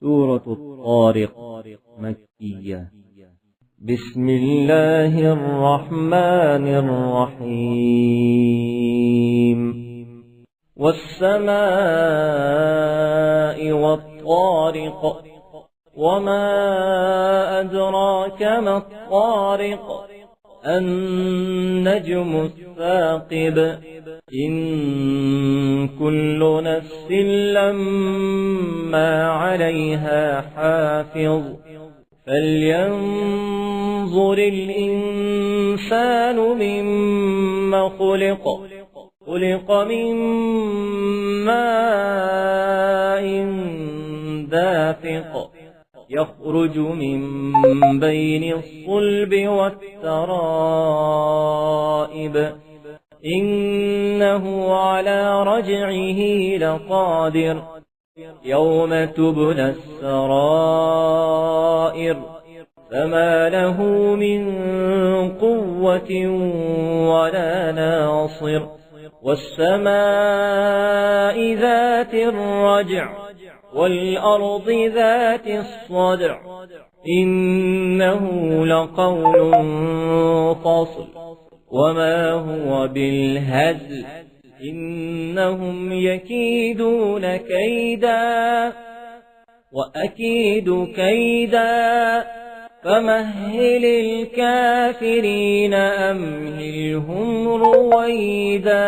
سورة الطارق مكية. بسم الله الرحمن الرحيم. والسماء والطارق وما أدراك ما الطارق النجم الثاقب إن كل نفس لما عليها حافظ فلينظر الإنسان مما خلق من ماء دافق يخرج من بين الصلب والترائب إنه على رجعه لقادر يوم تبلى السرائر فما له من قوة ولا ناصر والسماء ذات الرجع والأرض ذات الصدع إنه لقول فصل وما هو بالهزل إنهم يكيدون كيدا وأكيد كيدا فمهل الكافرين أمهلهم رويدا.